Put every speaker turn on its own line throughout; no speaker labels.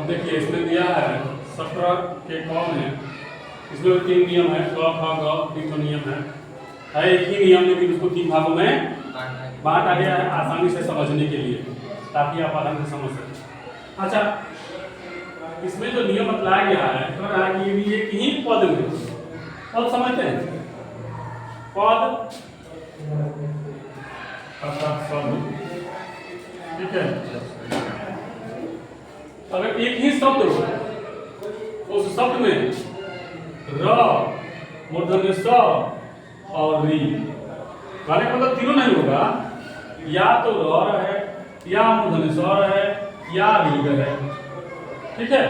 देखिए इसमें दिया है 17 के क में, इसमें 3 नियम है, क ख ग 3 नियम है एक ही नियम, लेकिन उसको 3 भागों में बांटा गया है आसानी से समझने के लिए, ताकि आप आराम से समझ सकें। अच्छा, इसमें जो नियम बतलाया गया है कह रहा है कि एक ही पद में, पद समझते हैं, पद अर्थात शब्द, ठीक है। अगर एक ही शब्द हो, उस शब्द में र, मूर्धन्य स और री, कहने का मतलब तीनों नहीं होगा, या तो र है, या मूर्धन्य स है, या री है, ठीक है।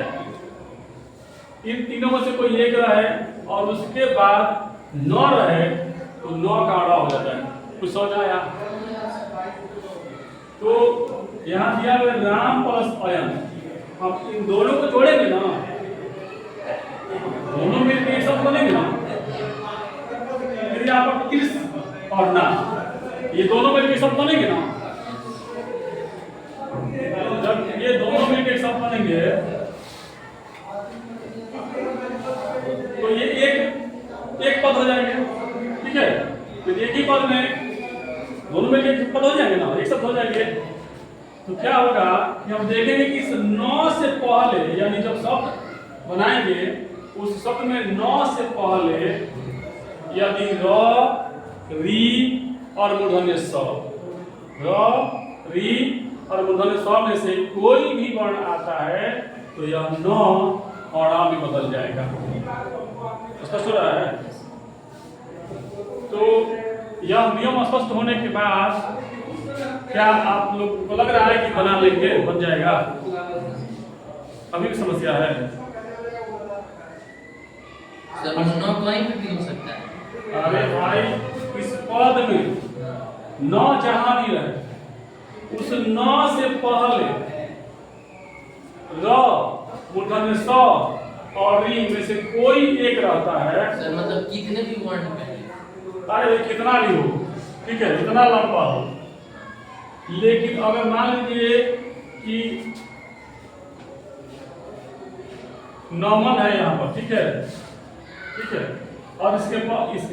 इन तीनों में से कोई एक रहे और उसके बाद न रहे तो न का अड़ा हो जाता है। कुछ समझ आया? तो यहाँ दिया हुआ राम प्लस अयन, अब इन दोनों को जोड़ेंगे ना, दोनों मिलकर एक शब्द बनेंगे ना, फिर यहाँ पर कृष्ण और ना, ये दोनों मिलकर एक शब्द बनेंगे ना। जब ये दोनों मिलकर एक शब्द बनेंगे तो ये एक पद हो जाएंगे, ठीक है। तो एक ही पद में दोनों मिलकर एक पद हो जाएंगे ना, एक शब्द हो जाएंगे। तो क्या होगा कि हम देखेंगे कि इस नौ से पहले, यानी जब शब्द बनाएंगे उस शब्द में नौ से पहले यदि र, री और मूर्धन्य स, र, री और मूर्धन्य स में से कोई भी वर्ण आता है तो यह न अड़ा में बदल जाएगा। स्पष्ट हो रहा है? तो यह नियम स्पष्ट होने के बाद क्या आप लोग को लग रहा है कि बना लेंगे, बन जाएगा? अभी भी समस्या है?
सर न कहीं भी हो सकता है।
अरे भाई, इस पद में न जहां भी रहे उस न से पहले र, मूर्धन्य स और री में से कोई एक रहता है।
सर मतलब कितने भी वर्ण में,
अरे कितना भी हो, ठीक है, जितना लंबा हो, लेकिन अगर मान लीजिए कि नमन है यहाँ पर, ठीक है, ठीक है, और इसके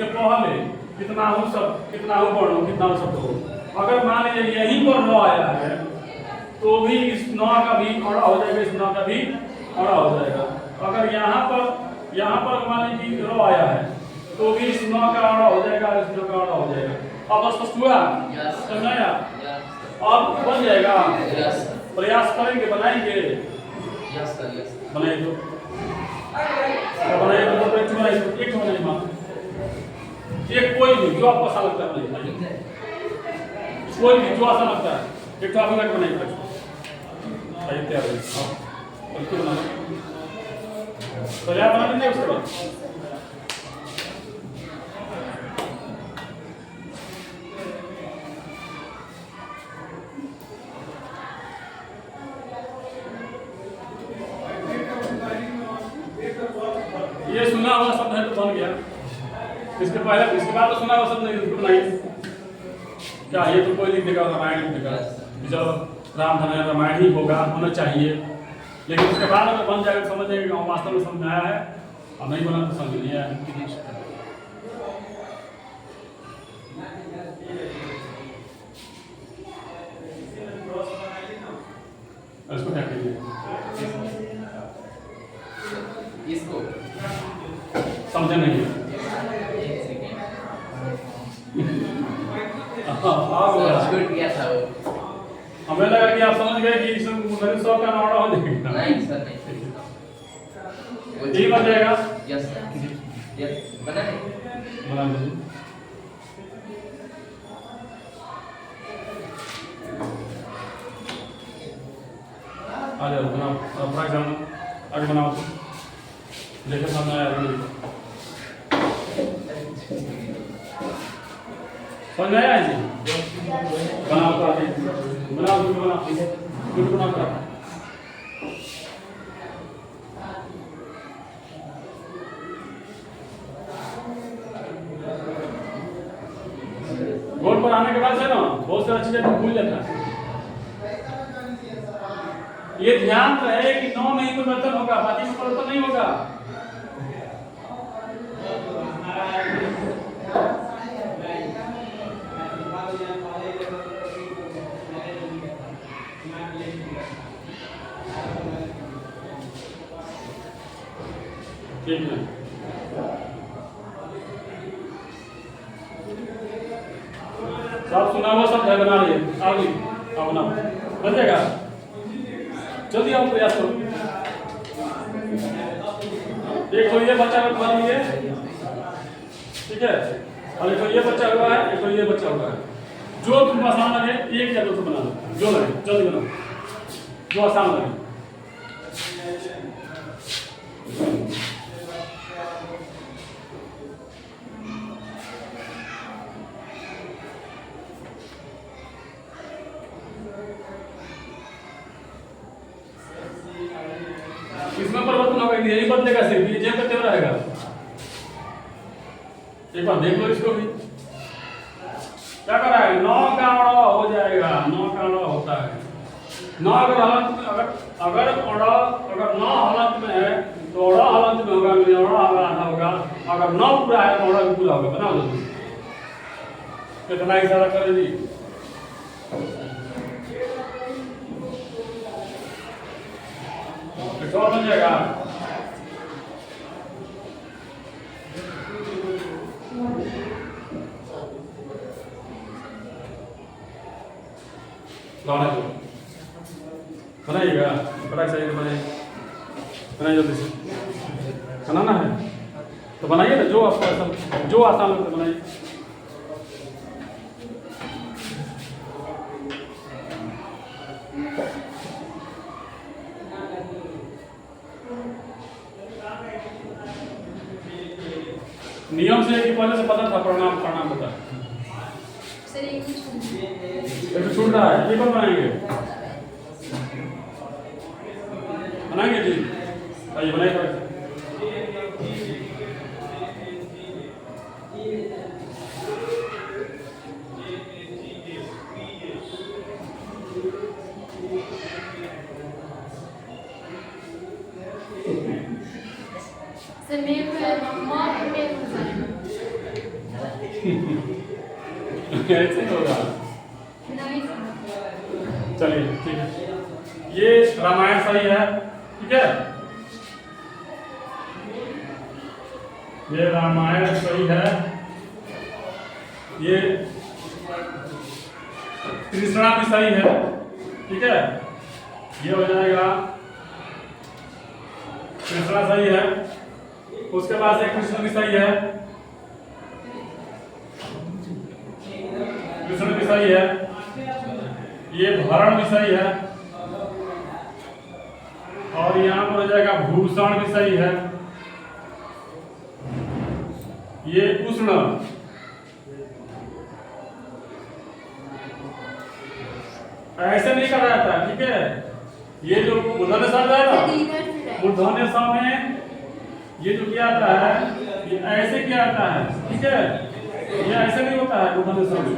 पहले कितना हो सब, कितना हो वर्ण हो, कितना हो शब्द हो, अगर मान लीजिए यहीं पर न आया है तो भी इस न का भी अड़ा हो जाएगा, इस न का भी अड़ा हो जाएगा। अगर यहाँ पर मान लीजिए र आया है तो भी इस न का अड़ा हो जाएगा, इस न का अड़ा हो जाएगा। अब स्पष्ट हुआ? समझ आया? अब बन जाएगा। प्रयास करेंगे, बनाएंगे, बनाइए तो बनाइए तो एक बनाइए मात्र, एक कोई भी जो आपको अच्छा लगता है बनाइए, कोई भी जो अच्छा लगता है, एक तो आप बनाइए, तैयार है। बिल्कुल बना प्रयास बना देंगे उसके बाद। ये सुना हुआ शब्द है तो बन गया, इसके पहले इसके बाद तो सुना हुआ शब्द नहीं, उसको बनाइए। क्या ये तो कोई लिख देगा, रामायण लिख देगा, जब रामधन रामायण ही होना चाहिए, लेकिन उसके बाद अगर बन जाएगा समझ जाएगा वास्तव में समझ आया है, और नहीं बना तो समझ नहीं आया। इसको क्या कीजिए,
इसको
समझे नहीं? हमें लगा कि आप समझ गए कि इसमें सौ का नाड़ा हो जाएगा।
नहीं सर, नहीं
यही बन जाएगा।
यस सर, यस बना
दीजिए। आ जाओ, बनाओ, फटाक से आगे बनाओ, देखो सामने आया समझ में आया जी? बनाओ तो आगे बनाओ, बनाओ बोर्ड पर आने के बाद से ना बहुत सारा चीजें भूल जाता है। ये ध्यान रहे कि 9 में ही परिवर्तन होगा, बाकी में परिवर्तन नहीं होगा। ठीक है, सब सुना हुआ सब है, बना लिए आगे अब बनाओ, बन जाएगा। जल्दी आओ, प्रयास करो। एक तो ये बच्चा बना लिए, ठीक है, और एक तो ये बच्चा हुआ है, एक तो ये बच्चा हुआ है। जो तुम आसान लगे एक जगह से बना लो, जो लगे जल्दी बनाओ, जो आसान लगे। इसमें परिवर्तन होगा, यही बदलेगा, सिर्फ ये जेब का रहेगा। एक बार देख लो इसको भी, क्या कर रहा है, 9 का अड़ा हो जाएगा, 9 का अड़ा होता है। 9 अगर हालत में, अगर 9 हालत में है तो अड़ा हालत में होगा, अड़ा आधा होगा। अगर 9 पूरा है तो अड़ा भी पूरा होगा। बना लो, कितना इशारा करे जी। और बन जाएगा। बनाइएगा, बड़ा चाहिए तो बनाइए जल्दी से। बनाना है तो बनाइए ना, जो आपको आसान, जो आसान लगता है बनाइए। नियम से कि पहले से पता था प्रणाम प्रणाम होता है,
सर एक
तो छूट रहा है। ये कब बनाएंगे, बनाएंगे जी, आइए बनाइए।
सर मेरे माँ
ऐसे होगा।
नहीं
चलिए ठीक है, ये रामायण सही है, ठीक है, ये रामायण सही है। ये कृष्णा भी सही है, ठीक है, ये हो जाएगा कृष्णा सही है। उसके बाद से कृष्ण भी सही है, कृष्ण भी सही है। ये भरण भी सही है, और यहाँ पर हो जाएगा भूषण भी सही है। ये उष्ण, ऐसे नहीं करा जाता, ठीक है। ये जो मूर्धन्य सा है ना, मूर्धन्य सा में ये जो किया जाता है, ये ऐसे किया जाता है, ठीक है। ये ऐसे नहीं होता है मूर्धन्य सा में,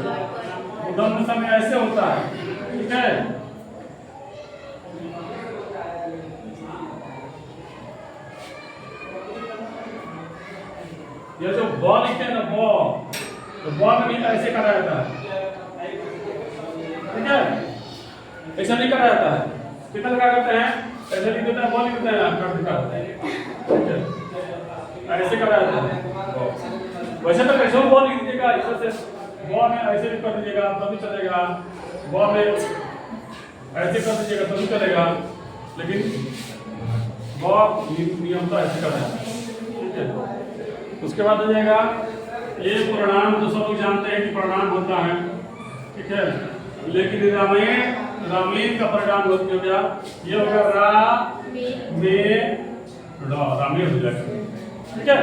मूर्धन्य सा में ऐसे होता है, ठीक है। ये जो ब लिखते हैं ना, ब, तो ब में भी ऐसे करा जाता है, ठीक है, ऐसा नहीं करा जाता है। कितना लगा करते हैं, ऐसे लिख देते हैं, ब लिख देते हैं, कर देता है, ठीक है, ऐसे करा जाता है। वैसे तो कैसे ब लिख दीजिएगा, इधर से ब में ऐसे भी कर दीजिएगा तभी चलेगा, ब में ऐसे कर दीजिएगा तभी चलेगा, लेकिन ब नियमता ऐसे करना है, ठीक है। उसके बाद हो जाएगा ये परिणाम, तो सब लोग जानते हैं कि परिणाम होता है, ठीक है, लेकिन रामेण का परिणाम हो गया, ये होगा रा में रामेण हो जाएगा, ठीक है।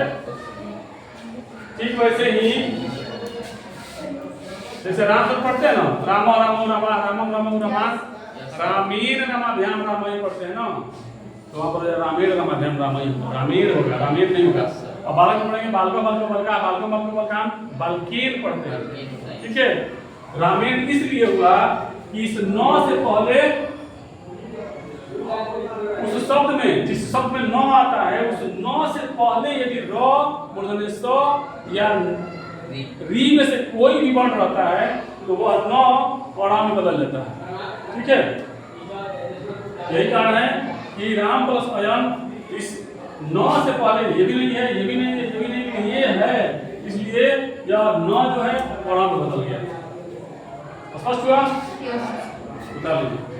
ठीक वैसे ही जैसे राम तो पढ़ते हैं ना, राम राम रमा रामम रामम रमा, रामीण रमाभ्याम रामई पढ़ते हैं ना, तो वहाँ पर रामेण रमाभ्याम रामई, रामेण होगा, रामेण नहीं होगा। अब बालक पढ़ेंगे बालको बालको बलका, बालको बालको बलकान, बालकीन पढ़ते हैं, ठीक है। रामेण इसलिए हुआ कि इस 9 से पहले शब्द में न आता है, उस न से पहले यदि र मूर्धन्य स या री में से कोई भी वर्ण रहता है तो वह न अणा में बदल लेता है। ठीक है, यही कारण है कि राम प्लस अयन इस न से पहले ये भी नहीं है, ये भी नहीं है, ये भी नहीं है, ये है, इसलिए यह न जो है अणा में बदल गया। स्पष्ट हुआ?
Yes.
बता दीजिए।